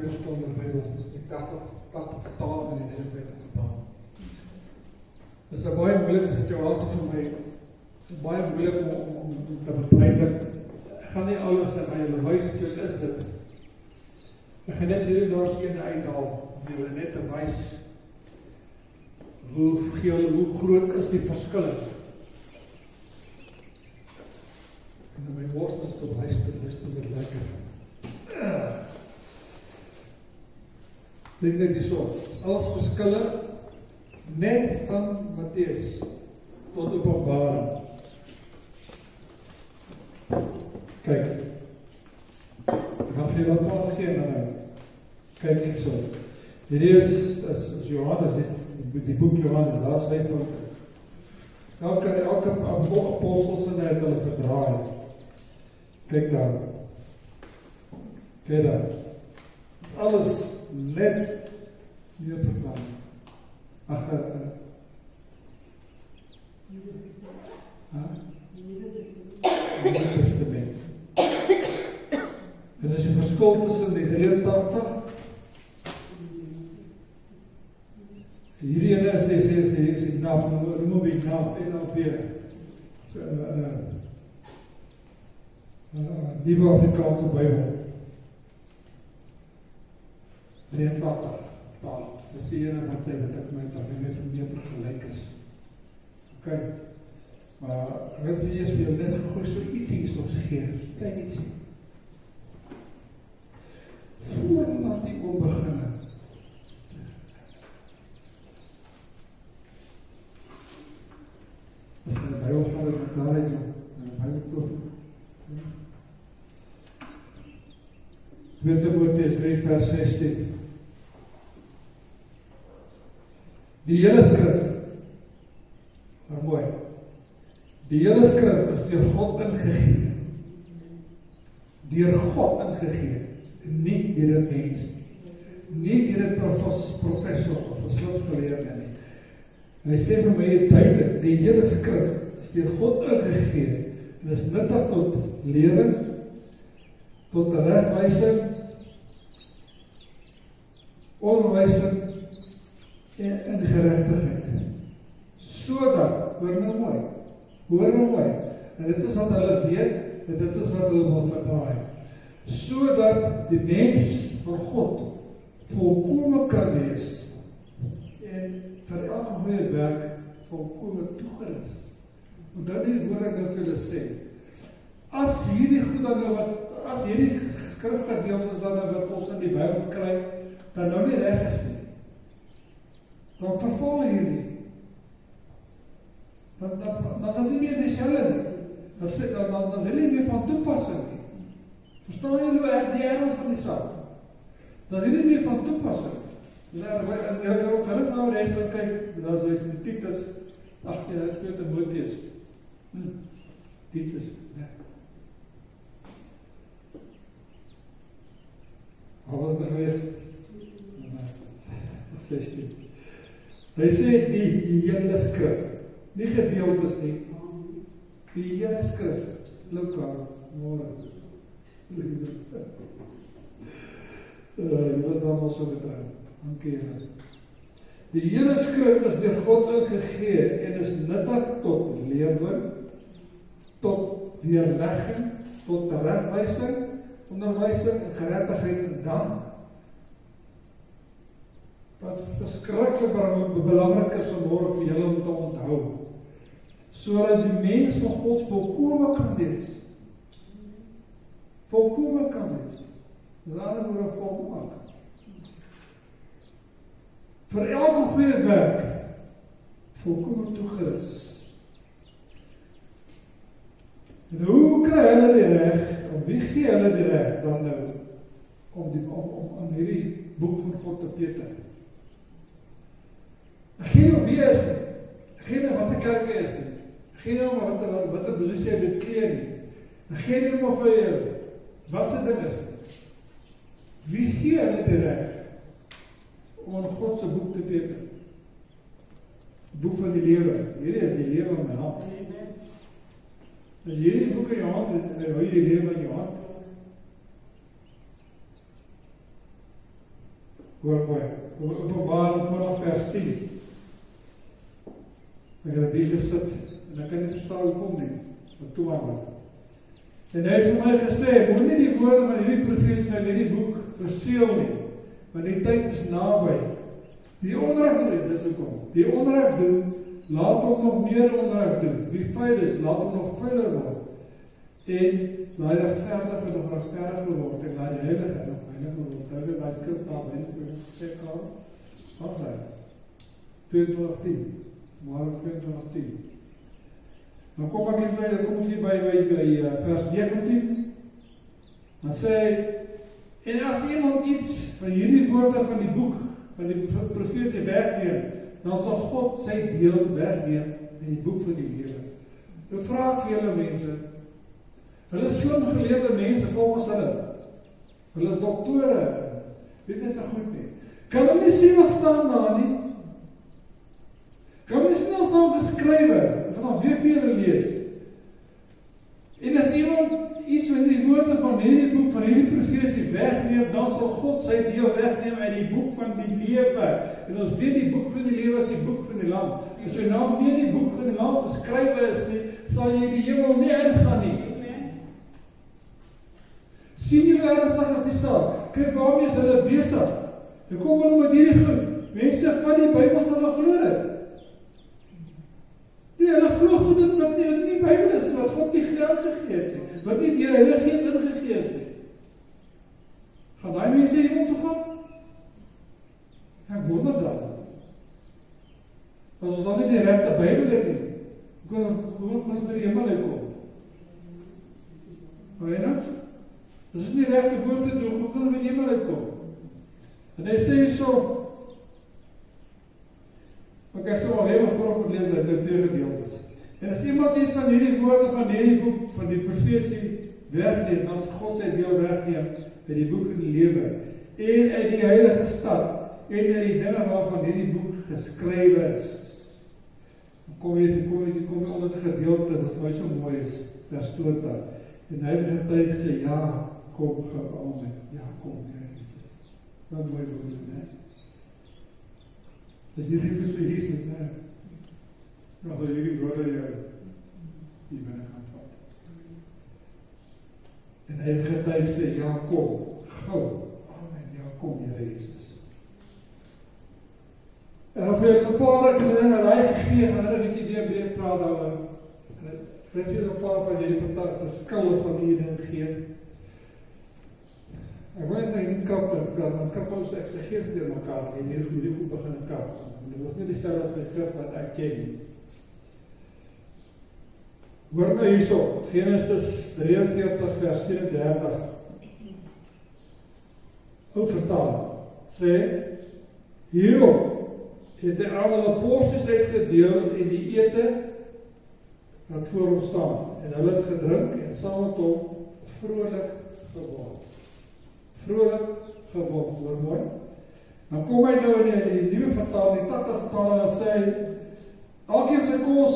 Verstaan die Bybels, dis die 80 vertaling en die 49 vertaling. Dis 'n baie moeilike situasie vir my, baie moeilik om te verduidelik. Ek gaan nie alles in my onderwys hoeveel is dit. Ek gaan net sê daar's een uithaal, om julle net te wys hoe groot is die verskille. En in my worstels te luister dit lekker. Dink net die soort, alles verskille net van Matteus tot Openbaring. Kyk, ek gaan vir julle wat gee nou. Kyk hier so. Hierdie is Johannes, die boek Johannes, daar skryf van elke apostel se het hulle verdraai. Kyk daar. Kyk daar. Alles net hier verklaar. Ag, Nuwe Testament. En as jy verskil tussen die 83, hierdie ene sê naf, noem op die naf, NLP, Nuwe Afrikaanse Bybel. 83 taal. Dis die ene wat ek met meer vergelyk is. Ok, maar ek wil vir eers vir jou net gegooi so iets hier soos gee, so klein ietsie. Voordat die kom beginne. As jy die Bybel gaan met mekaar het, en die Bybel koop. 2 Timoteus 3 vers 16. Die hele skrif, maar mooi, die hele skrif is deur God ingegee. Deur God ingegee, nie deur 'n mens, nie deur 'n professor of 'n skrifgeleerde nie. En hy sê vir my duidelik, die hele skrif is deur God ingegee, en is nuttig tot lering, tot regwysing, onderwysing en geregtigheid. Sodat, hoor nou mooi, en dit is wat hulle weet, en dit is wat hulle wil verdraai. Sodat die mens van God volkome kan wees, en vir elke goeie werk volkome toegerus. Onthou die woord ek wil vir julle sê, as hierdie goed dan nou as hierdie skrifgedeeltes dan nou wat ons in die Bybel kry, dan nou nie reg is nie, dan verval hierdie. Dan sal nie meer dieselfde nie. Dan is hulle nie meer van toepassing nie. Verstaan julle die erns van die saak? Dan is hulle nie meer van toepassing. En jy kan ook gerus nou reis gaan kyk, dan is in Titus 2 Timoteus. Titus, ja. Wat het gewees? 16. Hy sê die hele skrif, nie gedeeltes nie, die hele skrif, Luka, môre, jy wil dan al so betrou, dankie julle. Die hele skrif is deur God ingegee en is nuttig tot lering, tot weerlegging, tot teregwysing, onderwysing en geregtigheid en dan wat verskriklik belangrik is om môre vir julle om te onthou, sodat die mens van God volkome kan wees. Volkome kan wees. Daarom word volmaak. Vir elke goeie werk volkome toegerus. En hoe kry hulle die reg, of wie gee hulle die reg dan nou om hierdie boek van God te peter? Geen op wie is nie, geen wat sy kerke is nie, geen om wat 'n posisie hy beklee nie, geen om vir wat sy ding is nie. Wie gee hulle die reg om aan God se boek te peter? Boek van die lewe, hierdie is die lewe in my hand. As hierdie boek in jou hand het, hou jy die lewe in jou hand. Hoor mooi, ons Openbaring 20 vers 10. Ek het hier gesit, en ek kan nie verstaan hoe kom nie, wat toe aan wat. En hy het vir my gesê, moet nie die woorde van hierdie profesie in hierdie boek verseël nie, want die tyd is naby. Die onderrig doen, dis hoekom. Die onderrig doen, laat hom nog meer onderrig doen. Wie vuil is, laat hom nog vuiler word. En laat die regverdige nog regverdiger word, en laat die heilige nog heiliger word. Hou dit by skrif daar, by die sê Karel, wat sê? 22:10, Mark 22:10. Dan kom ek hier by vers 19, dan sê hy, en as iemand iets van hierdie woorde van die boek, van die profesie wegneem, dan sal God sy deel wegneem in die boek van die lewe. Nou vraag ek vir julle mense, hulle is slim geleerde mense volgens hulle is doktore, weet nie so goed nie. Kan hulle nie sien wat staan daar nie? Kan hulle nie sien wat staan geskrywe? Ek gaan dan weer vir julle lees. En as iemand iets van die woorde van hierdie boek, van hierdie profesie wegneem, dan sal God sy deel wegneem uit die boek van die lewe. En ons weet die boek van die lewe is die boek van die lam. As jy nou weer die boek van die lam geskrywe is nie, sal jy die hemel nie ingaan nie. Sien julle ernstig as die saak? Kyk waarmee is hulle besig. En kom hulle met hierdie goed. Mense van die Bybel sal hulle glo dit. Nee, hulle glo goed dit wat nie die Bybel is, wat God nie geld gegee het nie, wat nie deur Heilige Gees ingegee is nie. Gaan daai mense hemel toe gaan? Ek wonder dan. As ons dan nie die regte Bybel het nie, hoe kan ons by die hemel uitkom? Hoor jy nou? As ons nie die regte woorde doen, hoe kan ons by die hemel uitkom? En hy sê so, maar ek sal alweer maar voorop moet lees dat dit twee gedeeltes. En as iemand iets van hierdie woorde van hierdie boek, van die profesie wegneem, dan sal God sy deel wegneem by die boek in die lewe, en uit die heilige stad, en uit die dinge waarvan hierdie boek geskrywe is. Dan kom jy onder die gedeelte, wat my so mooi is, vers 20. En hy het getuig sê, ja, kom gou amen, ja, kom, Here Jesus. Wat mooi woorde, né? As jy lief is vir Jesus, né? Ja, dat hierdie woorde jou die binne gaan vat. En hy het getuig sê, ja, kom, gou, amen, ja, kom, Here Jesus. En dan vir jou 'n paar dinge raai gegee, en hulle het weer breed praat daaroor. Ek wil vir 'n paar van julle verskille van hierdie ding gee. Ek wil net nie kap dat kap ons exegeer deur mekaar en hierdie goed begin kap. Dit was nie dieselfde as die skrif wat ek ken nie. Hoor nou hierso, Genesis 43 vers 34. Ou vertaal sê, hierop het hy al hulle porsies uitgedeel en die ete wat voor hom staan. En hulle het gedrink en saam met hom vrolik geword. Vrolik geword, hoor mooi. Dan kom hy nou in die nuwe vertaling, die 80 vertaling, en sê, elkeen sy kos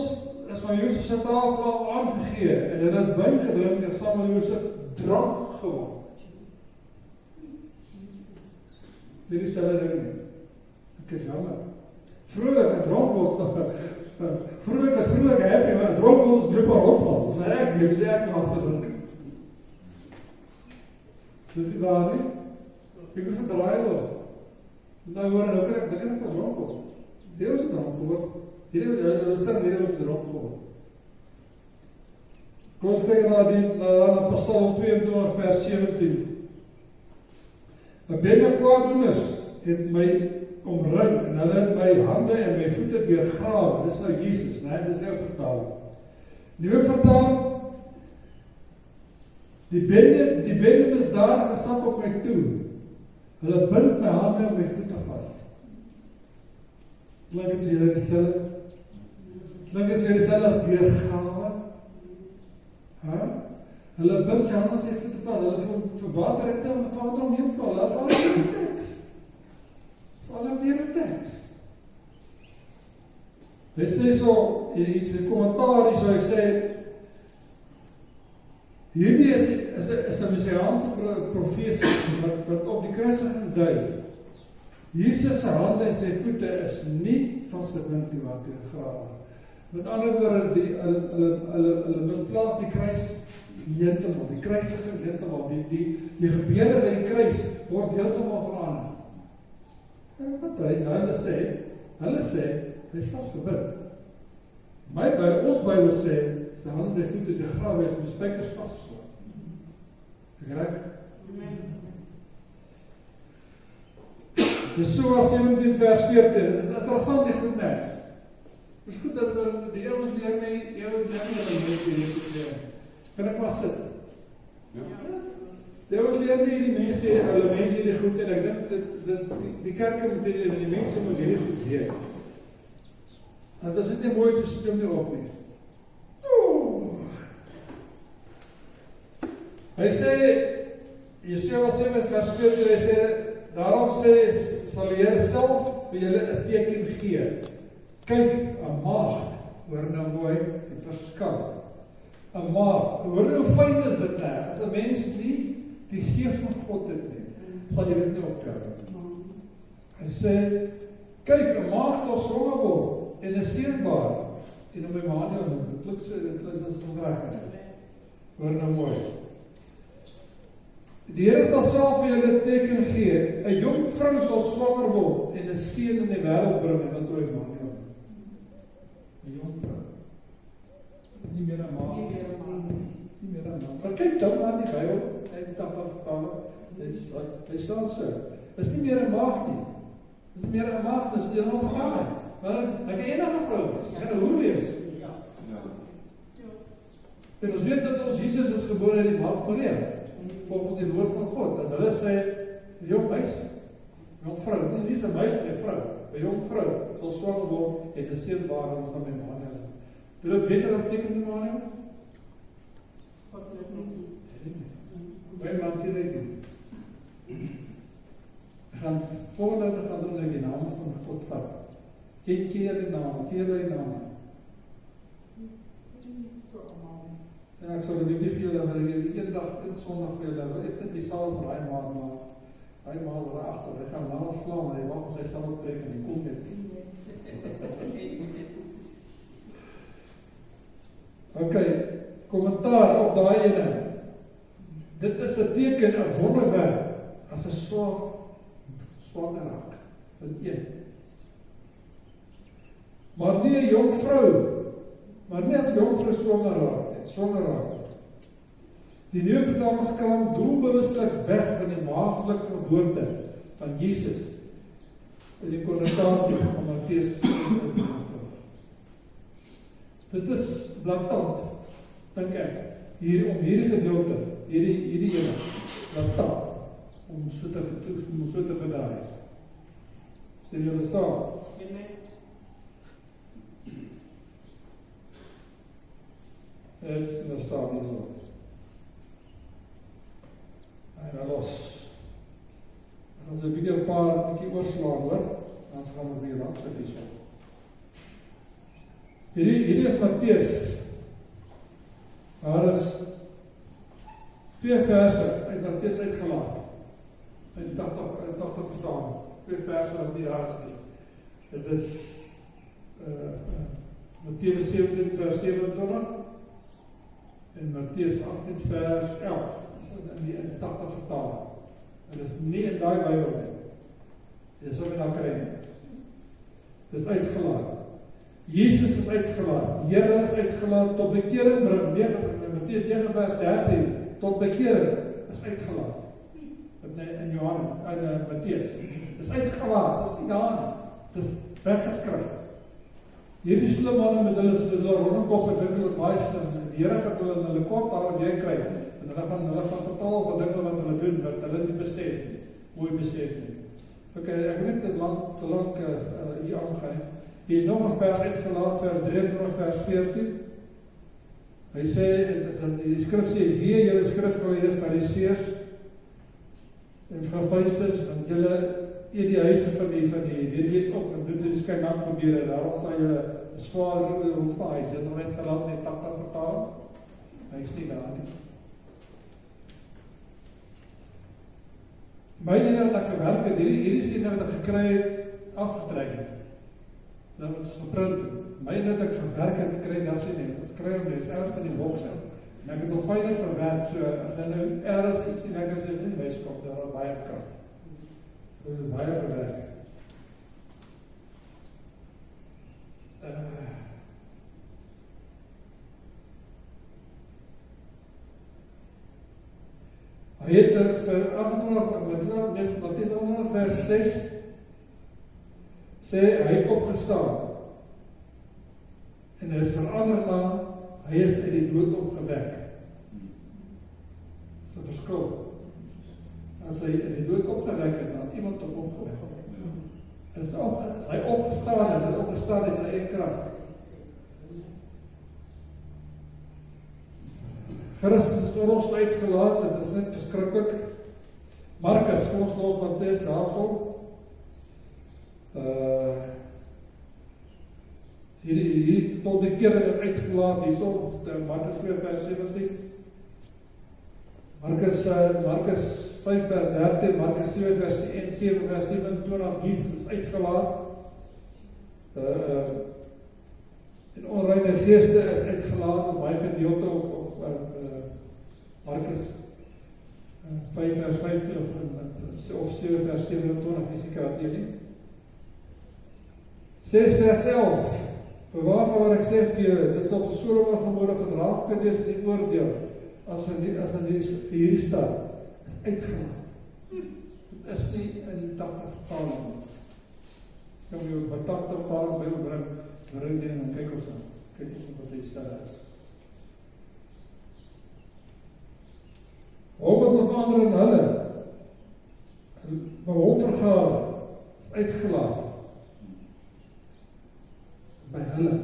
is van Josef se tafel af aangegee, en hulle het wyn gedrink en saam met Josef drank geword. Dit is dieselfde ding nie. Ek is jammer. Vrolik en drank word, vrolik is vrolik happy, maar drank word is blijkbaar rotval. Dis maar ek bleef, ek was gedrink. Dis die waar nie? Ek moet verdraai word. Nou hoor, nou kan ek wel dronk word. Dit was dronk word. Dit was dronk word. Kom ons kyk na Psalm 22 vers 17. 'n bende kwaaddoeners het my omring, en hulle het my hande en my voete deurgrawe. Dis nou Jesus, né? Dis nou vertaling. Nuwe vertaling, die bende is daar gesap op my toe. Hulle bind my hande en my voete vas. Klink het vir julle dieselfde? Klink het vir julle dieselfde as deurgrawe? Hulle bind sy hande en sy voete vas. Hulle verwater het en vader om heen val. Hulle val in die teks. Val in die teks. Hy sê so, in sy kommentaar hier so, hy sê, hierdie is 'n messiaanse profesie wat op die kruisiging dui. Jesus se hande en sy voete is nie vasgebind nie wat die grawe. Met ander woorde, hulle misplaas die kruis heeltemal, die kruisiging heeltemal, die gebeure by die kruis word heeltemal verander. En wat hulle sê, hy is vasgebind. Ons Bybel sê, sy hande, sy voete, sy grawe is met spykers vasgeslaan. Reg? Jesua 17 vers 14, is interessant die goed net. Het is goed dat die ouens leer nie, kan ek maar sit? Die ouens leer nie die mense, hulle mense die goed, en ek dink, die kerke moet die mense moet hierdie goed leer. En as dit nie mooi is, sit hom nie op nie. Hy sê, Jesua 7 vers 14, hy sê, daarom sal die Here self vir julle 'n teken gee. Kyk, 'n maagd, hoor nou mooi, die verskil. 'n maagd, hoor hoe fyn is dit nou, as 'n mens nie die gees van God het nie, sal jy dit nie opkry. Hy sê, kyk, 'n maagd sal swanger word, en 'n seun baar, en op Emmanuel noem, dit klink so, dit is ons reg. Hoor nou mooi. Die Here sal self vir julle 'n teken gee, 'n jong vrou sal swanger word, en 'n seun in die wêreld bring, en dit is Emmanuel. 'n jong vrou. Nie meer 'n maagd. Nie meer 'n maagd. Maar kyk dan aan die Bybel, hy staan so. Dit is nie meer 'n maagd nie. Dit is nie meer 'n maagd, dit is deel van God. Maar hy kan enige vrou wees, hy kan 'n hoer wees. En ons weet dat ons Jesus is gebore uit die maagd Maria, volgens die woord van God, dat hulle sê, 'n jong meisie, 'n jong vrou, nie 'n meisie, 'n vrou, 'n jong vrou sal swanger word en 'n seun baar van Emmanuel. Dit weet wat beteken Emmanuel? God weet nie. Baie man ken dit nie. Voordat we gaan doen, die naam van God vat. Ken die naam, ken die naam. Ja, ek sal dit nie veel dat die een dag, een sondag vir julle, is dit die saal van hy maal, maar hy maal daarachter, hy gaan nou slaan, maar hy wacht op sy saal trek en hy kom net. Ok, kommentaar op daai ene. Dit is 'n teken, 'n wonderwerk, as 'n swanger raak, van een. Maar nie 'n jong vrou, maar nie as 'n jong vrou swanger raak. Die Nuwe Vertaling kan doelbewuslik weg van die maagdelike geboorte van Jesus in die konnotasie van Matteus 20. Dit is blaatant, dink ek, om hierdie gedeelte, hierdie ene, blaatant, om so te verdraai. Stel julle saam? Het is inderdaad nie so. En los. En as 'n video bykie oorslaan hoor, dan gaan we weer langs dit so. Hierdie is Matteus. Daar is 2 verse uit Matteus uitgelaat. In 80 verstaan. 2 verse wat nie daar is nie. Dit is Matteus 17 vers 27 en Matteus 18 vers 11. In die 80 vertaling. En dit is nie in daai Bybel nie. Dit is ook in daai kry nie. Dit is uitgelaat. Jesus is uitgelaat. Die Here is uitgelaat tot bekering bring. Matteus 9 vers 13 tot bekering is uitgelaat. In Johannes, in Matteus. Dit is uitgelaat. Dit is nie daar nie. Dit is weggeskryf. Hierdie slim manne met hulle rondkop gedink hulle is baie slim. Die Here gaan hulle in hulle kort daar weer kry. En hulle gaan totaal gedink wat hulle doen, wat hulle nie besef nie. Mooi besef nie. Ok, ek wil net te lang hier aangaan. Hier is nog 'n vers uitgelaat, vers 23, vers 14. Hy sê, die skrif sê, wee julle skrifgeleerdes, fariseërs en verwysers, want julle eet die huise van die weet ook, en dit is skynbaar gebeur, daarom sal julle swaar ontvang. Hy sê nog uitgelaat in die 80 vertaling. Hy is nie daar nie. My ene wat ek gewerk het, hierdie is ene wat ek gekry het, afgetrek het. Nou het ons geprint. My ene wat ek verwerk het, kry daar sien nie. Ons kry hom net ergens in die boks uit. En ek het nog veilig verwerk, so as hy nou ergens iets nie lekker is in die Weeskop, daar is baie krag. Dit is baie verwerk. Hy het vir 800, Mattheus 800 vers 6, sê hy het opgestaan, en hy is verander na, hy is uit die dood opgewek. Dit is 'n verskil. As hy uit die dood opgewek is, dan iemand op opgewek. As hy opgestaan het, en opgestaan is sy eie krag. Christus is ons uitgelaat, dit is net verskriklik. Markus, kom ons los Mattheus daarso. Hierdie tot die kering is uitgelaat, hierso, Markus 2 vers 17. Markus 5 vers 13, Markus 7 vers 1, 7 vers 27, Jesus is uitgelaat. En onreine geeste is uitgelaat op baie gedeelte op Markus 5 vers 15 of 7 vers 27, nie seker wat hier nie. 6 vers 11, Bewaar ek sê vir julle, dit sal vir Sodom en Gomorra verdraag kan wees in die oordeel, as in hierdie stad uitgelaat. Dit is nie in die 80 vertaling nie. Kan jy ook by 80 vertaling bring die en kyk ons aan. Kyk ons wat hy sê is. Hom het ander in hulle, maar hom vergaar, is uitgelaat. By hulle.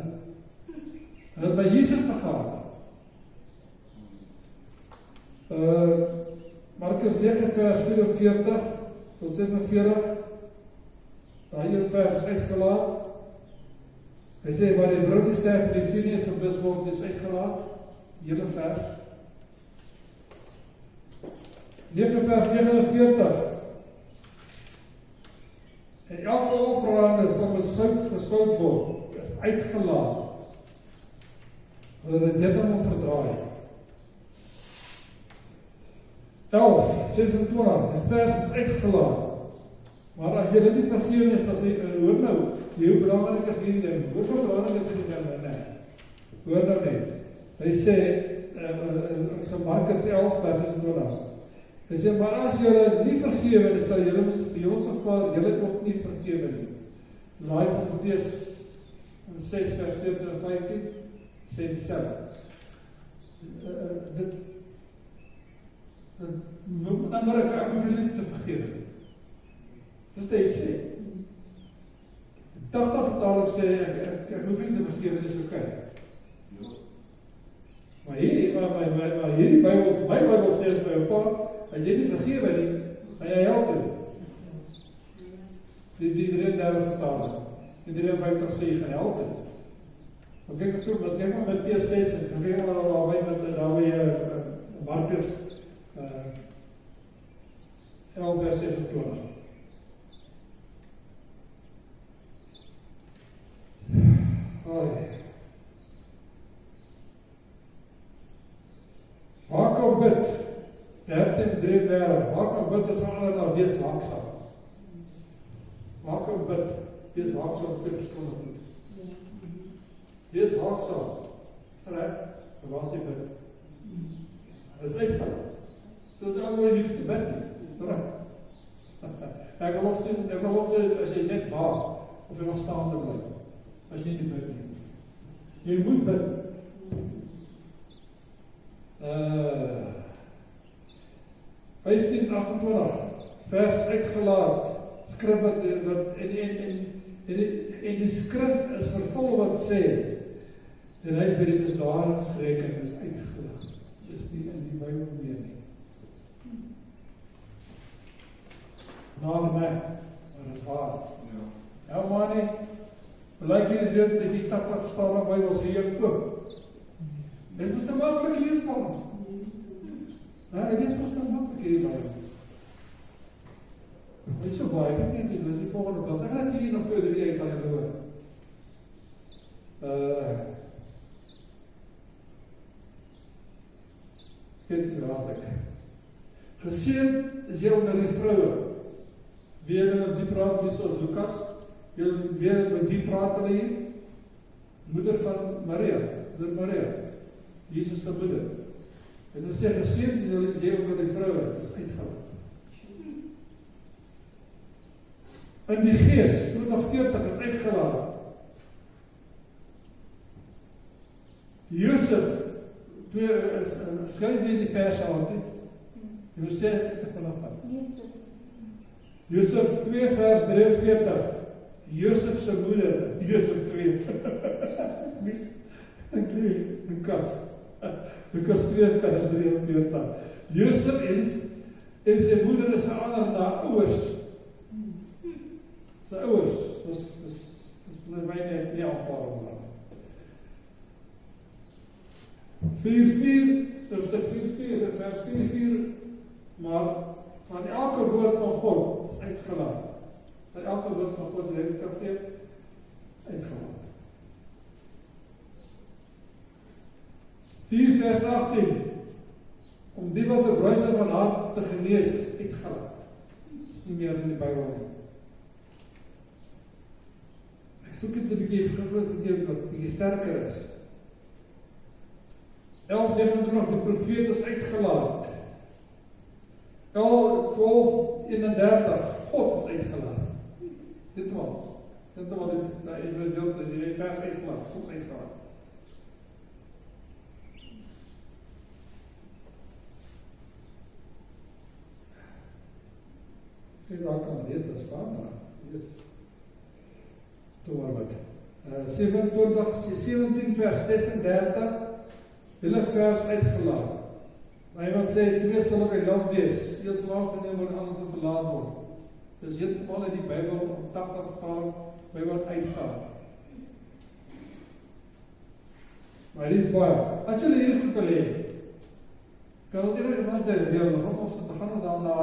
Hulle het by Jesus vergaar. Markus 9 vers 44 tot 46, daai een vers is uitgelaat. Hy sê, waar die vrou die sterf en die vuur nie is geblus word, is uitgelaat. Die hele vers. 9 vers 49. En elke offerande sal met sout gesout word, is uitgelaat. Hulle het dit om verdraai. 11, 26, die vers is uitgelaat. Maar as jy dit nie vergewe is, as jy, hoor nou, hoe belangrik is hierdie ding, hoe belangrik is hierdie ding, nee. Hoor nou net, hy sê, so Markus 11, vers 26, hy sê, maar as jy nie vergewe is, sal jy vir ons Vader, jy ook nie vergewe nie. Laai van Mattheus 6 vers 14 en 15, sê die self. Met ander ek hoef nie te vergewe. Dit hy sê. 80 vertaling sê, ek hoef nie te vergewe, dit is oké. Maar hierdie Bybel, my Bybel sê by jou pa, as jy nie vergewe nie, dan jy help dit. Die 33 vertaling. Die 53 sê, jy gaan help dit. Maar kyk maar met Peer 6, en kyk maar daarby Markus 11 vers 26. Waar kan bid? 13:33. Waar kan bid is verander na wees waaksaam. Waar kan bid? Wees waaksaam vir verskillende goed. Wees waaksaam. Is reg? Was jy bid? Dit is uitgaan. Soos alweer lief te bid nie. Reg? Ek wil ook sê, as jy net waak, of jy nog staande bly, as jy nie bid nie. Jy moet bid. Vers 28, vers uitgelaat, skrif wat en die skrif is vervul wat sê, en hy is by die misdadiges gereken, is uitgelaat. Dit is nie in die Bybel meer nie. Naam my, maar dit is waar. Ja, maar nie, belyk jy weet, dat die 80 verstaande Bybel sê jy koop. Dit moes te makkelijk leesbaar. Dit is moes te makkelijk leesbaar. Dit is so baie, ek weet nie, dit is die volgende plaas. Ek gaan hier nog 2 of 3 uit aan julle hoor. Dit raas ek. Geseend is jy onder die vroue. Weer met die praat hier soos Lukas. Weer met die praat hulle hier. Moeder van Maria, moeder Maria. Jesus se moeder. En hy sê geseend is jy onder die vroue. Dit is uitgelaat. In die gees, 40 is uitgelaat. Josef, skryf nie die vers aan, Josef is uitgelaat. Josef 2 vers 43, Josef se moeder, Josef 2. Ek lees, Lukas 2 vers 43. Josef en sy moeder is verander na ouers. Sy ouers, dis my nie aanvaar om. 4:4, hoofstuk 4:4, vers 4:4, maar van elke woord van God is uitgelaat. Van elke woord van God het uitgelaat. 4 vers 18, om die wat 'n bruise van hart te genees is uitgelaat. Is nie meer in die Bybel nie. Ek soek dit 'n bietjie vergelyk wat bietjie sterker is. 11:29, die profeet is uitgelaat. 12:31, God is uitgelaat. Dit wat die vers uitgelaat, God is uitgelaat. Daar kan lees, daar staan daar. Yes. Toe maar wat. 17 vers 36, hele vers uitgelaat. Maar iemand sê, 2 sal op die land wees, heel slaap geneem word, ander sal verlaat word. Dus heeltemal in die Bybel, op 80 taal, by wat uitgaan. Maar hier is baie. As julle hier goed wil hê, kan ons enige iemand deel, dan gaan ons dan na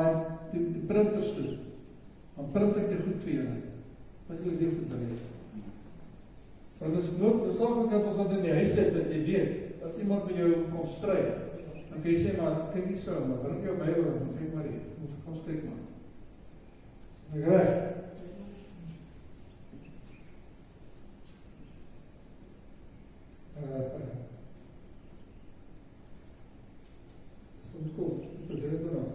die printers toe. Dan print ek die goed vir julle. Wat julle hier goed wil hê. Want dit is noodsaaklik dat ons dat in die huis sit, dat jy weet, as iemand met jou kom stryd, dan kan jy sê, maar kyk nie so, maar bring jou Bybel, en kyk maar hier, kom kyk maar. Ek reg. Kom, ek het dit nou.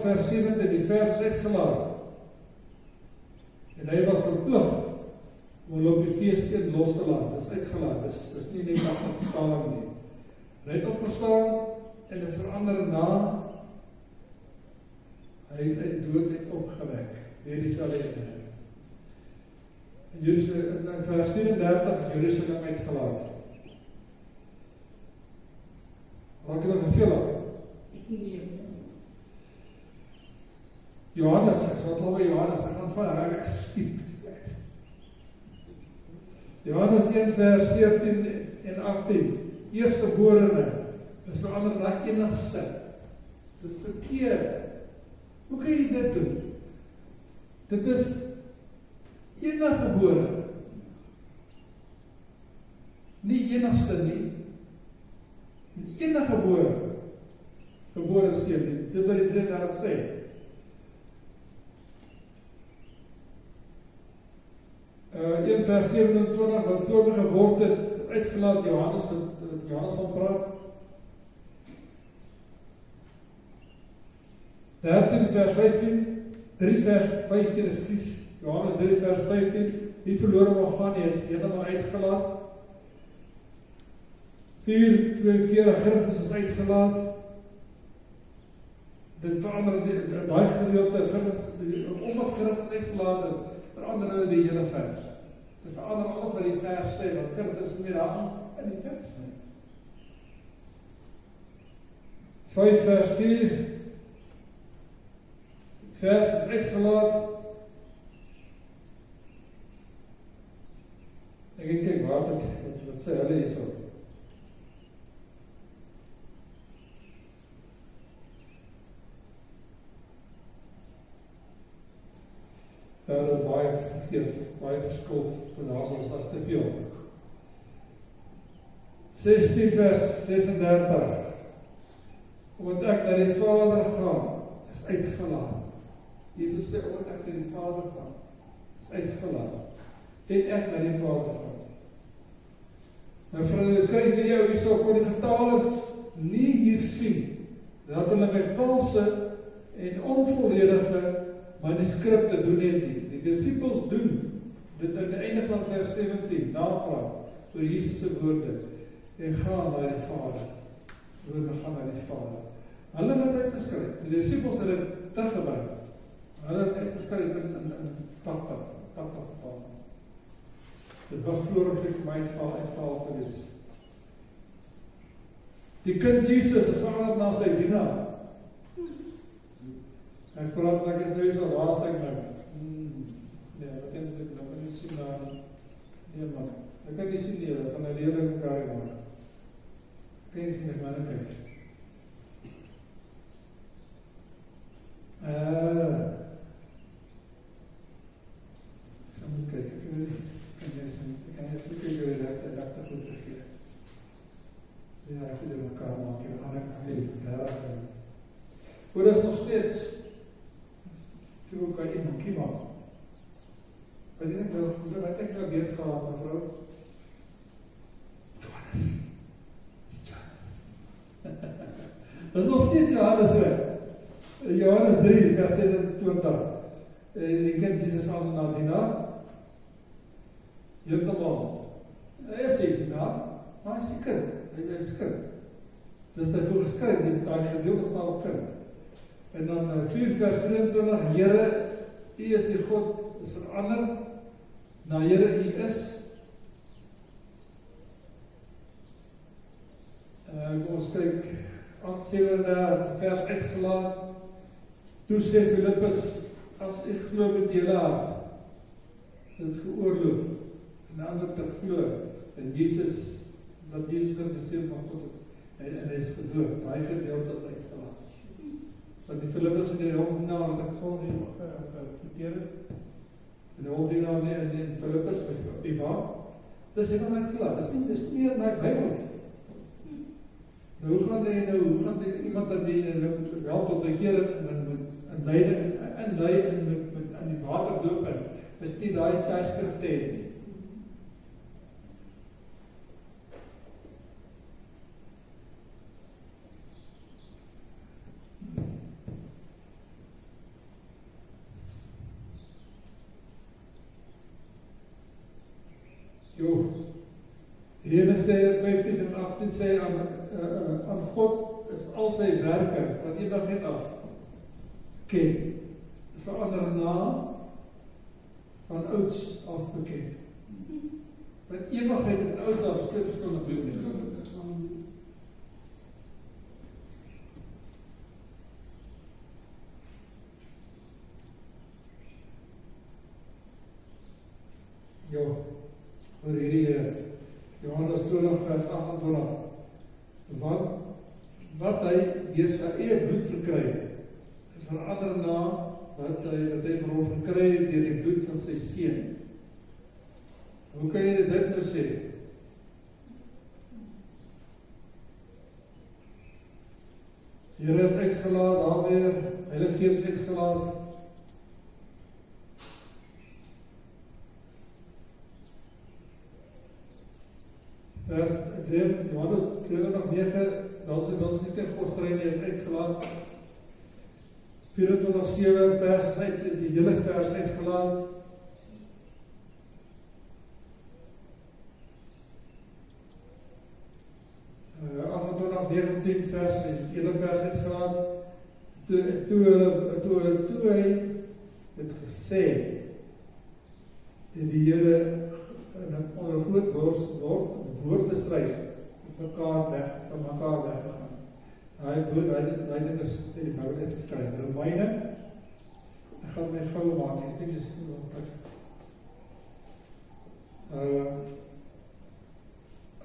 Vers 17, die vers uitgelaat. En hy was verplig om hulle op die feesteen los te laat. Dit is uitgelaat, dit is nie net af vertaling nie. Hy het opgestaan en is verander na hy is uit dood uit opgewek. Weer die salete. En vers 34 is Jerusalem uitgelaat. Raak julle gevelig? Johannes, ek sal al by Johannes, ek gaan van ek skiep. Johannes 1 vers 14 en 18, eerstgeborene is verander na enigste. Dis verkeerd. Hoe kan jy dit doen? Dit is eniggebore. Nie enigste nie. Eniggebore. Gebore seun nie. Dis wat die 33 sê. In vers 27, wat koning geword het, uitgelaat Johannes, wat Johannes van praat. 13 vers 15, 3 vers 15 is kies. Johannes 3 vers 15, die verloren mag gaan, die is helemaal uitgelaat. 4:42, Christus is uitgelaat. Dit verander die gedeelte, omdat Christus uitgelaat is, verander die hele vers. Dit verander alles wat die vers sê, want Christus is meer aan in die vers. 5 vers 4, vers is uitgelaat. Ek kyk wat sê hulle hierso. daar is baie verskil van as te veel. 16 vers 36. Omdat ek na die Vader gaan, is uitgelaat. Jesus sê, omdat ek na die Vader gaan, is uitgelaat. Het ek na die Vader gaan. Nou vriende, skryf vir jou hierso, kon die vertalers nie hier sien, dat hulle met valse en onvolledige manuskripte doen het nie. Die disciples doen dit aan die einde van vers 17, navraag oor Jesus' woorde, en gaan na die Vader. Woorde gaan na die Vader. Hulle het uitgeskryf, die disciples het dit teruggebring. Hulle het uitgeskryf in 80 taal. Dit was vroeger my uitgehaal gewees. Die kind Jesus is verander na sy dienaar. Hy praat dat ek is nou so, waar is ek nou? Nee, wat is ek nou? Kan nie sien daar nie. Nee man, ek kan nie sien nie, ek kan die hele kaart maak. Kan nie sien, ek maar kyk. Ek moet kyk, ek kan nie sien, ek kan nie kyk hoe die dakte goed verkeer. Ja, ek het die mekaar maak, jy gaan ek gesê, hoe dat is nog steeds, hoe kan jy nog kie maak? Wat ek nou weet gehad, mevrou? Johannes. Dat is nog steeds Johannes, Johannes 3, vers 26. Die kind Jesus aan na dienaar. Heeltemal. Hy is die dienaar, maar hy is die kind. Hy is kind. Dis hy voorgeskryf, die gedeelte staan op kind. En dan 4 vers 23, Here, U is die God, is verander, na Here U is. Kom ons kyk, 8:37 vers uitgelaat. Toe sê Filippus, as U glo met hele hart, dit is geoorloof, en ander te glo, en Jesus, dat Jesus die Seun van God is, en hy is gedoop, hy gedeelte is uitgelaat. Want die Filippus in die hoofdienaar, wat ek sal nie verkeer het, en die hoofdienaar in die Filippus, die waar, dis hy van uitgelaat, dis nie meer my Bybel nie. Nou hoe gaan iemand aan die wel tot bekeer en leid en met aan die water doop in, is nie daai skrifte het nie. Genesis 15 en 18 sê aan God is al sy werke van ewigheid af ken. Is verander na van ouds af bekend. Van ewigheid en ouds af is twee verskillende betekenisse. Ja, oor hierdie Johannes 20 vers 28. Wat hy deur sy eie bloed verkry het, is verander na wat hy vir hom verkry het deur die bloed van sy seun. Hoe kan jy dit nou sê? Die Here is uitgelaat, daar weer, Heilige Gees uitgelaat. Vers 3, Johannes 9, dat is nie ten godstryd nie, is uitgelaat. 24:7 vers is uit, die hele vers uitgelaat. Uh, 28:19 vers is die hele vers uitgelaat. Toe hy het gesê, die Here onder 'n groot woordbestryd van mekaar weggegaan. Hy ding is in die Bybel geskryf. Romeine, ek gaan my gou maak, ek dink dis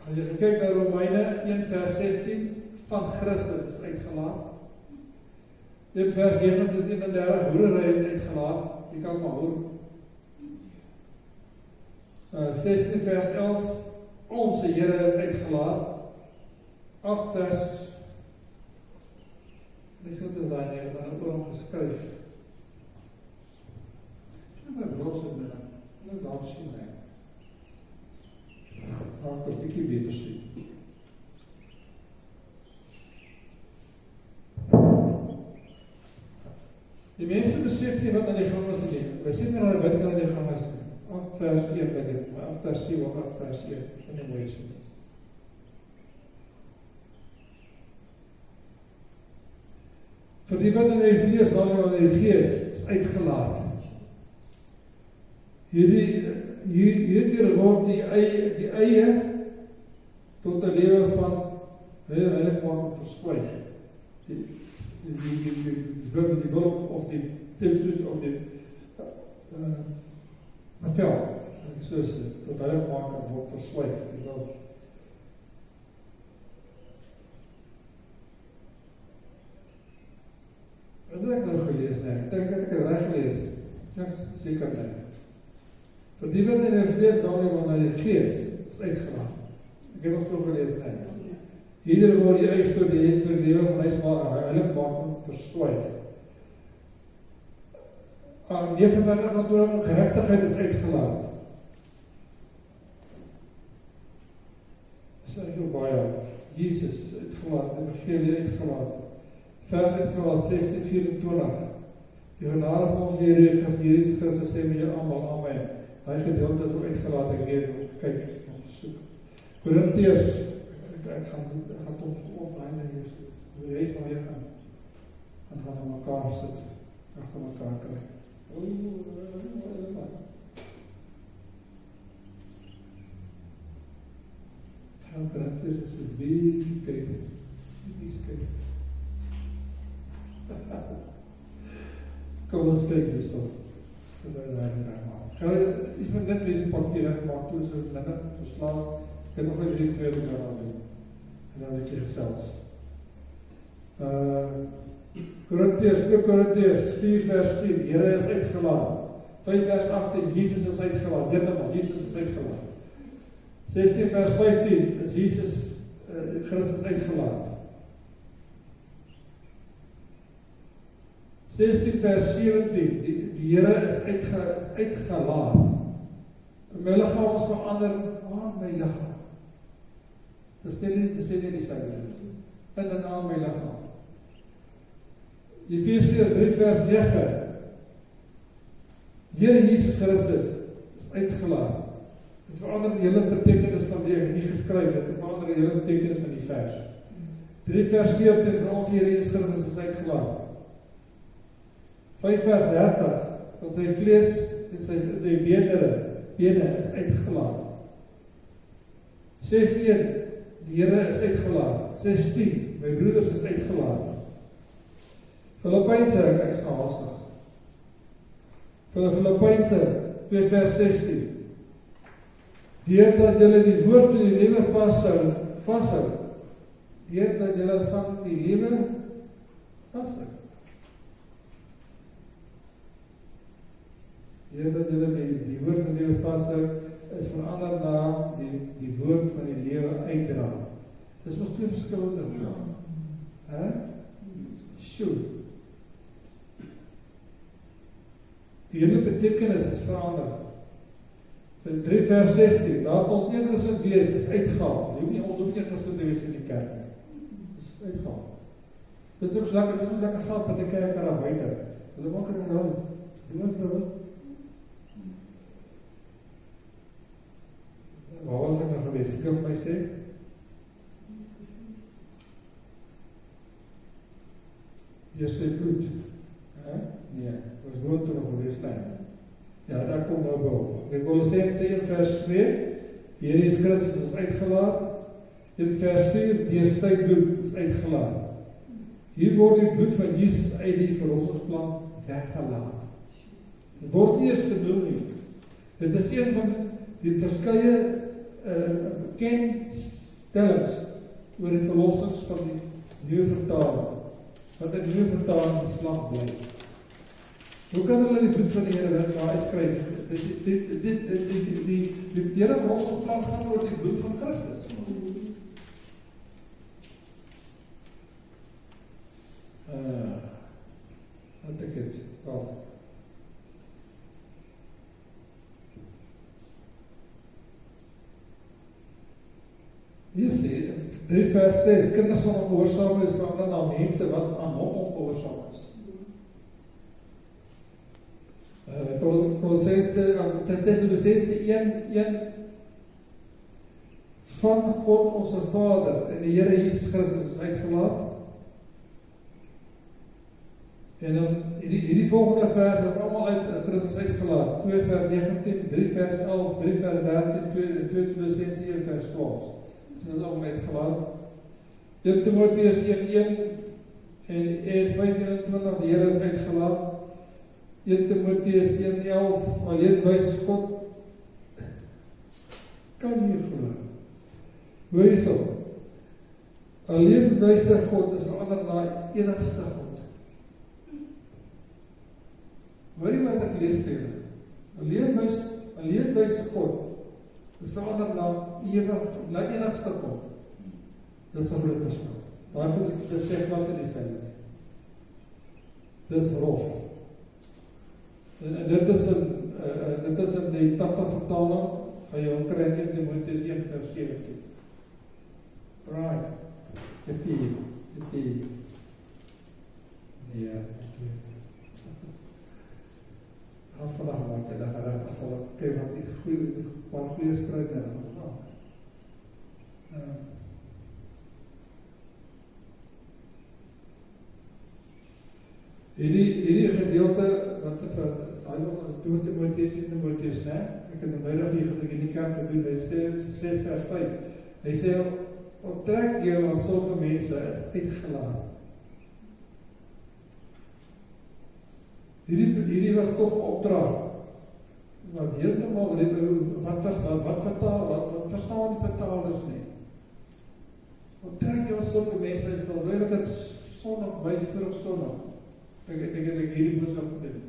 as jy kyk na Romeine 1 vers 16, van Christus is uitgelaat. 1 vers 39, hoerery is uitgelaat, jy kan maar hoor, 16 vers 11, onze Here is uitgelaat. 8 vers, dis wat is daar nie, dan oor hom geskryf. En my brood sit met hom, en daar sien hy. Maar ek 'n bietjie beter sien. Die mense besef nie wat aan die gang is nie. Besef nie wat aan die gang is nie. 8 vers 1 by dit, maar 8 vers 7 of 8 vers 1, in die mooie sien. Vir die wat in die vlees, wanneer in die gees, is uitgelaat. Hierdeur word die eie tot 'n lewe van heiligmaking verswyg. Die wil of die tiltroet of die bevel, soos tot heiligmaking word verswyg. Die wil. Wat het ek nou gelees? Nee, ek dink ek het reg gelees. Ja, seker nie. Vir die wat in die vlees dan in die gees is uitgelaat. Ek het nog so gelees, nee. Hierdeur word die eis tot die lewe van heiligmaking verswyg. Nevenweg natuurlijk gerechtigheid is uitgelaat. Dis heel baie. Jesus uitgelaat, die evangelie uitgelaat. Vers uitgelaat 16:24. Die genade van ons Here Jesus Christus sê met jou almal, amen. Hy gedeelte is ook uitgelaat, ek weet, kyk, om te soek. Korintiërs, ek gaan ons oplein en jy weet van jy gaan van mekaar sit, achter mekaar kry. Gaan Korintiërs is een beetje kyk, kom ons kyk hier so. Ek vind net weer die pakkie rechtmaak toe, so minder, so slaas, ek het nog net die tweede keer aan doen, en dan het jy gesels. Korintiërs 4 vers 10, Here is uitgelaat. 5 vers 18, Jesus is uitgelaat, heeltemal, Jesus is uitgelaat. 16 vers 15, is Jesus, Christus uitgelaat. 16 vers 17, die Here is uitgelaat. My lichaam is verander aan my lichaam. Dis nie te sê nie die syde. In en aan my lichaam. Efesiërs 3 vers 9. Die Here Jesus Christus is uitgelaat. Het verander die hele betekenis van die nie geskryf het, het verander die hele betekenis van die vers. 3 vers 14 vir ons Here Jesus Christus is uitgelaat. 5 vers 30, van sy vlees en sy bene is uitgelaat. 6:1, die Here is uitgelaat. 16, my broeders is uitgelaat. Filippense, ek is gehaastig. Filippense 2 vers 16, deurdat julle die woord van die lewe vashou, deurdat julle van die lewe vashou. Deurdat julle die woord van die lewe vashou, is verander na die woord van die lewe uitdra. Dis ons twee verskillende woorde. Sjoe. Die hele betekenis is verander. In 3 vers 16, laat ons eengesind wees, is uitgehaal. Ons hoef nie eengesind te wees in die kerk. Dis uitgehaal. Dis ook lekker, dis ook lekker geld met die kerk daar buite. Hulle maak het nou, waar was ek nou gewees? Ek kan my sê? Jy sê bloed. Nee, was bloed toe nog gewees, nee. Ja, daar kom nou boven. In Kolossense 1 vers 2, Here Jesus Christus is uitgelaat. In vers 4, deur sy bloed is uitgelaat. Hier word die bloed van Jesus uit die verlossingsplan weggelaat. Dit word nie eens gedoen nie. Dit is een van die verskeie bekendstellings oor die verlossings van die nuwe vertaling, wat in die nuwe vertaling geslag bly. Hoe kan hulle die bloed van die Here daar uitkry? Die Here verlossingsplan gaan oor die bloed van Christus. Wat ek het pas. Hier sê, 3 vers 6, kinders van ongehoorsame is verander na mense wat aan hom ongehoorsaam is. Kolossense 1 van God onze Vader en die Here Jesus Christus is uitgelaat. En dan hierdie volgende vers is allemaal uit Christus uitgelaat. 2 vers 19, 3 vers 11, 3 vers 13, 2 Kolossense 1 vers 12. Dit is allemaal uitgelaat. 1 Timotheus 1:1 en 5:21, die Here is uitgelaat. 1 Timotheus 1:11, alleen wys God kan nie glo. Hoor hierso. Alleen wyse God is 'n ander na enigste God. Hoor jy wat ek lees sê? Alleen wyse God is 'n ander na enigste God. Dis 'n groot verskil. Daai goed is sê wat in die sin. Dis rof. En dit is in die 80 vertaling, gaan jy hom kry in 1 Timotheus 1 vers 17. Right. Dit ja. Als vandaag maak jy dat gerechtig val, kyk wat die goeie skryf en gemaak. Hierdie gedeelte wat saai ons 2 Timotheus, né? Ek het nou hier gedruk in die kerk gedoen, hy sê 6 vers 5. Hy sê, onttrek jou aan sulke mense is uitgelaat. Hierdie was toch opdrag. Wat heeltemal, wat verstaan die vertalers nie? Onttrek jou aan sulke mense, en sal weet dat het sondag, buiten voor of sondag. Ek het hierdie boodskap gedoen.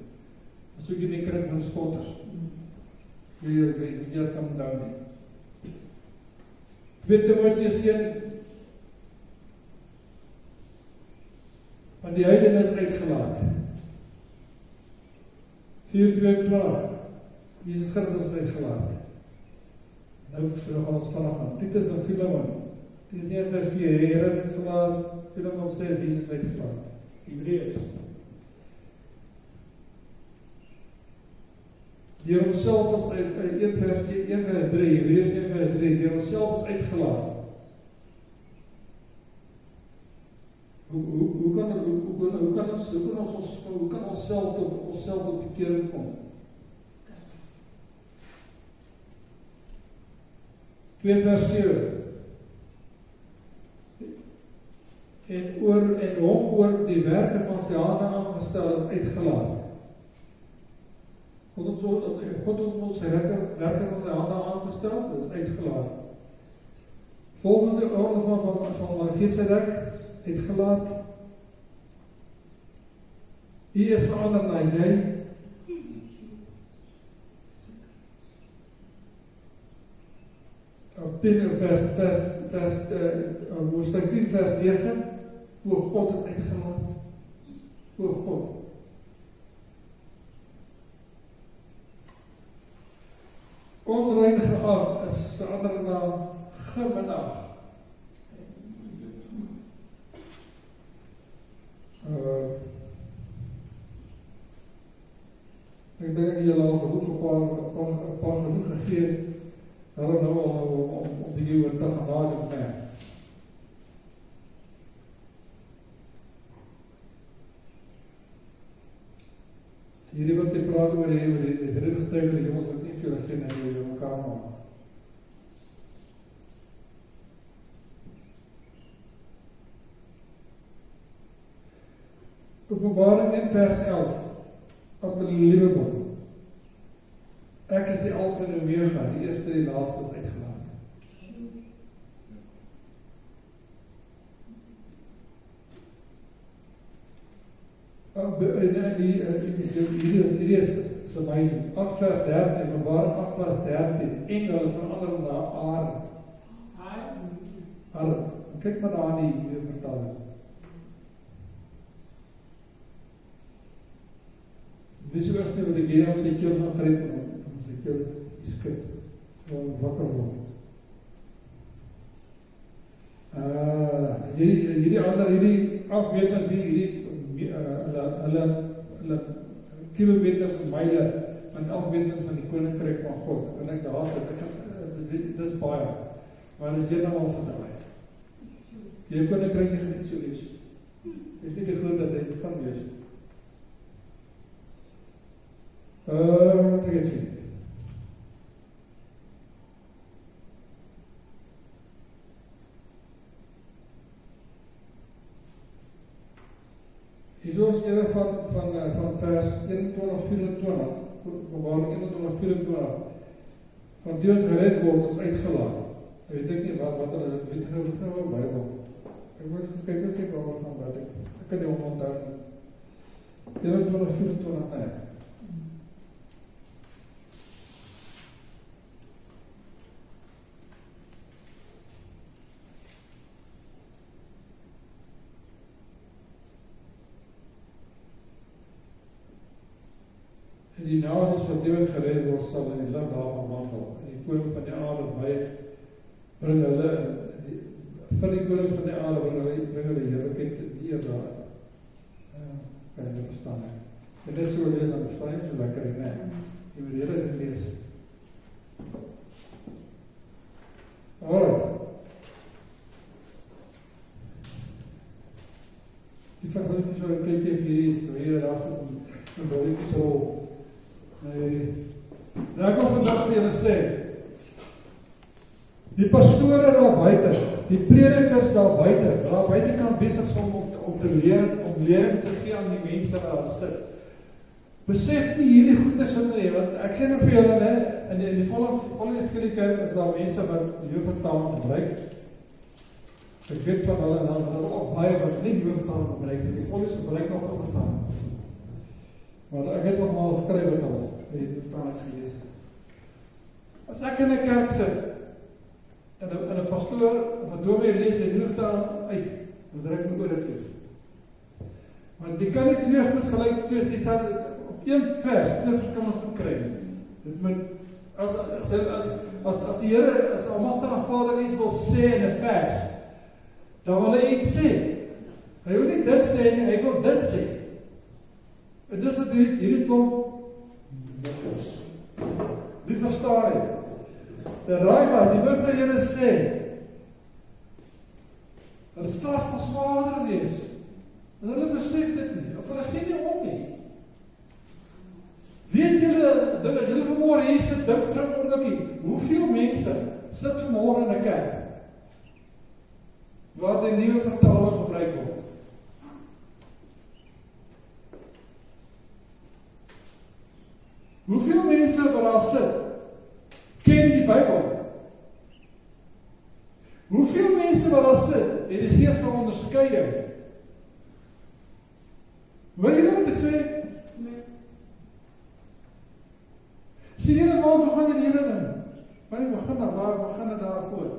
Dan soek jy die kring van spotters. Jy kan onthou nie. 2 Timotheus 1 van die heidene is uitgelaat. 4:22 Jesus Christus is uitgelaat. Nou gaan ons vanaf aan Titus en Philemon. Titus 1 vers 4, die Here is uitgelaat. Philemon 6, Jesus is uitgelaat. Hebreërs. Deur homself is 1 vers 3, Hebreërs 1 vers 3, deur homself is uitgelaat. Hoe kan ons self tot bekering kom? 2 vers 7. En hom oor die werke van sy hande aangestel is uitgelaat. God ons sy werke van sy hande aangestel, is uitgelaat. Volgens die orde van Melchisedek, uitgelaat. Hier is verander na jy. Op 10 hoofstuk 10 vers 9, hoe God is uitgelaat. Hoe God. Onrein geag is verander na geminag. Ek dink jy al een paar genoeg gegeen, hulle nou al om die oor te gaan nadenk. Hierdie wat jy praat oor die drie getuige, die jongens wat nie veel geen en die mekaar maak. Openbaring 1 vers 11, unbelievable. Ek is die Alpha en Omega, die eerste en die laaste is uitgelaat. Hierdie is amazing. 8 vers 13, Openbaring 8 vers 13, engele verander na aarde. Kyk maar daar in die vertaling. Dis hoe as nie wat ek hier op sy keel gaan trek, om sy keel skip, wakker word. Hierdie afmetings hulle kilometers en myle van afmeting van die koninkryk van God. En ek daar sit, dis baie, maar dit is helemaal verdraai. Die koninkryk is nie so wees. Dit is nie die groot dat dit kan wees. Wat ek het sien. Hier is even van vers 21-24, Openbaring 21-24, van die wat gered word, is uitgelaat. Weet ek nie wat hulle is, weet ek nou in Bybel. Ek moet kyk wat ek oor van wat ek kan nie onthou nie. 21-24, nee. En die nasies wat die gered word, sal in die lig daarvan wandel. En die koning van die aarde bring hulle, van die konings van die aarde bring hulle heerlikheid die eer daar. Kan jy verstaan ek. En dit so lees, dan verstaan jy so lekker en nee. Jy moet hele dit lees. Alright. Die verhouding so een kyk even hier daar sit en wil ek so nou ek wil vandag vir julle sê, die pastore daar buiten, die predikers daar buiten kan besig om te leer, om lering te gee aan die mense waar daar sit. Besef nie hierdie goedes in nie, want ek sê nou vir julle, in die volle kerk is daar mense wat die nuwe vertaling gebruik. Ek weet van hulle, en dan ook baie wat nie nuwe vertaling gebruik, die volle gebruik nog een vertaling. Maar ek het nog mal gekry wat al, die vertaling gelees. As ek in 'n kerk sit, en 'n pastoor, of 'n dominee lees, hy noem daar uit, dan druk my oor dit toe. Want die kan nie twee goed gelyk, toes die sal op een vers, twee verskillende goed kry. Dit moet, as die Here, as Almagtige Vader iets wil sê in 'n vers, dan wil hy iets sê. Hy wil nie dit sê nie, hy wil dit sê. En dis wat hierdie klomp nikkels. Die verstaan hy. Die raai die wil vir julle sê, dat straf as Vader wees. En hulle besef dit nie, of hulle gee nie om nie. Weet julle, as julle vanmorgen hier sit, dink vir ongelukkig, hoeveel mense sit vanmorgen in 'n kerk, waar die nuwe vertaling gebruik word? Hoeveel mense wat daar sit, ken die Bybel? Hoeveel mense wat daar sit, het die Gees van onderskeiding? Hoor jy wat ek sê? Nee. Sê julle waarom gaan die Here in? Maar nie begin daar, waar begin dit daarvoor?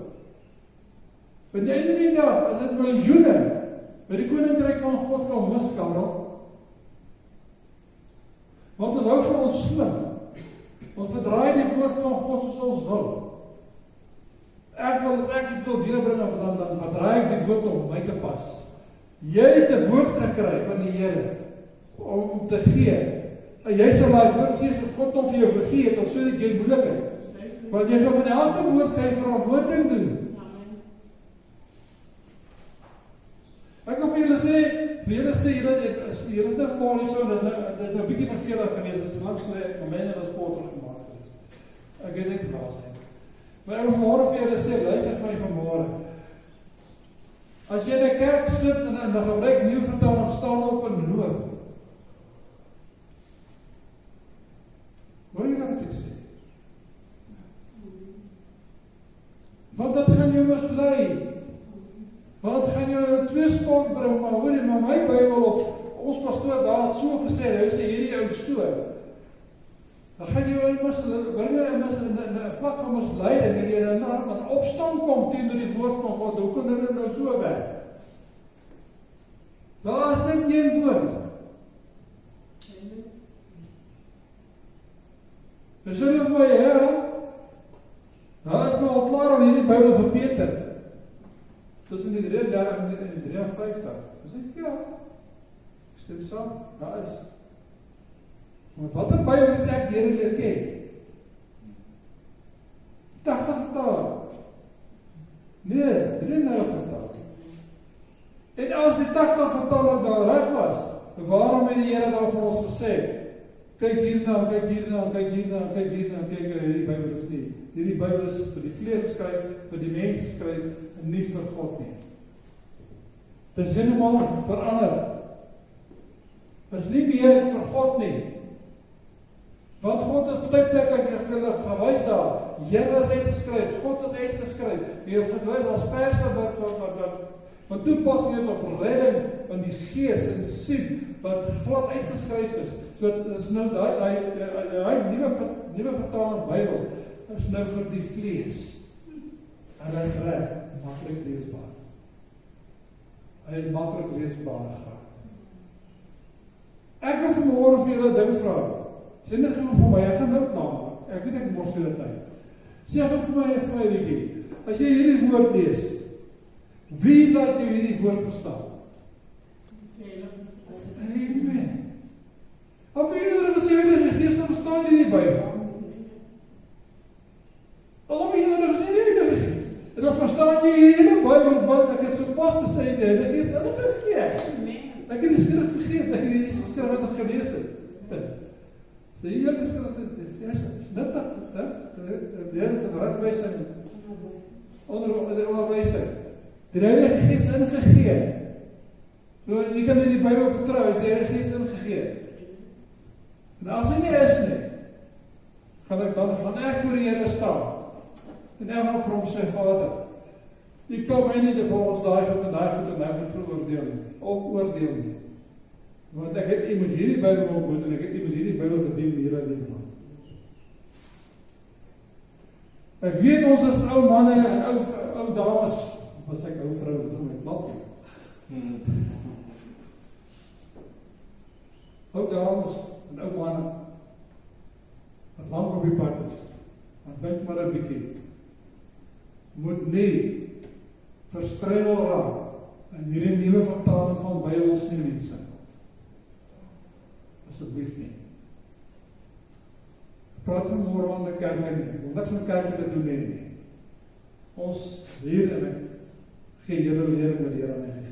Want die einde van die dag, is dit miljoene, by die koninkryk van God sal miskarel. Want ons hou van ons slim. Ons verdraai die woord van God soos ons wil. As ek iets wil deurbring, dan verdraai ek die woord om my te pas. Jy het 'n woord gekry van die Here, om te gee. En jy sal daai woord gee, as God hom vir jou gegee het, of so dit jy moeilikheid. Want jy kan van elke woord sy verantwoording doen. Ek wil vir julle sê, julle is net maar nie so, dit is 'n bietjie vervelig gewees, dit is langs my myne was spotter gemaak gewees. Ek weet net waar sy. Maar ek wil vanmorgen vir julle sê, luister vir my vanmorgen. As jy in 'n kerk sit en dan gebruik nuwe vertaling, staan op en loop. Hoor jy wat ek sê? Want dat gaan jou mislei. Want gaan jou in 'n tweespalt bring, maar hoor jy, maar my Bybel of ons pastoor daar hy sê hierdie ou so, dan gaan jy bring jy in 'n vlak van misleiding en jy dan opstand kom teenoor die woord van God. Hoe kan dit nou so werk? Daar is net een woord. Dis hulle my daar is nou al klaar in hierdie Bybel vir Peter. Tussen die 33 en die 53. Dis ek, ja, ek stem saam, daar is. Maar wat 'n Bybel het ek deur leer ken? 80 vertaling. Nee, 33 vertaling. En as die 80 vertaling daar reg was, waarom het die Here dan vir ons gesê, kyk hierna, kyk hierna, kyk hierna, kyk hierna, kyk hierdie Bybel is nie. Hierdie Bybel is vir die vlees geskryf, vir die mense geskryf, en nie vir God nie. Dit is helemaal verander. Dit is nie meer vir God nie. Want God het tydplek aan julle gewys daar. Here is uitgeskryf, God is uitgeskryf. Hier gewys as verse wat toepassing het op redding van die gees en siel wat glad uitgeskryf is. So dit is nou daai nuwe vertaling Bybel is nou vir die vlees. En hy is reg, maklik leesbaar. Hy het maklik leesbaar gehad. Ek wil vanmôre vir julle ding vra. Sê net gou vir my, ek gaan nou naam. Ek weet ek mors julle tyd. Sê gou vir my bietjie. As jy hierdie woord lees, wie laat jou hierdie woord verstaan? Amen. Of wie julle gesê die Gees dan verstaan nie die Bybel? Alhoewel julle gesê die Gees. En dan verstaan jy die hele Bybel wat ek het so pas gesê die Gees hulle vergeet. Ek het die skrif vergeet, ek het die skrif wat ek gelees het. Die hele skrif is net dat weer te regwysing onderwysing. Die Heilige Gees ingegee. So jy kan in die Bybel vertrou, is die Heilige Gees ingegee. En as hy nie is nie, gaan ek voor die Here staan. En ek gaan vir hom sê, Vader, jy kan my nie te volgens daai goed en ek moet veroordeel nie, of oordeel nie. Want ek moet hierdie Bybel ontmoet en ek moet hierdie Bybel gedien hier in die land. Ek weet ons is ou manne en ou dames, was ek ou vrou met plat. Ou dames en ou manne, wat lang op die pad is, dan dink maar 'n bietjie, moet nie verstrengel raak in hierdie nuwe vertaling van Bybels nie mense. Asseblief nie. Ek praat vanmôre aan die kerk nie. Ek wil niks met kerk te doen nie. Ons hier en ek gee julle lering met die Here aan my.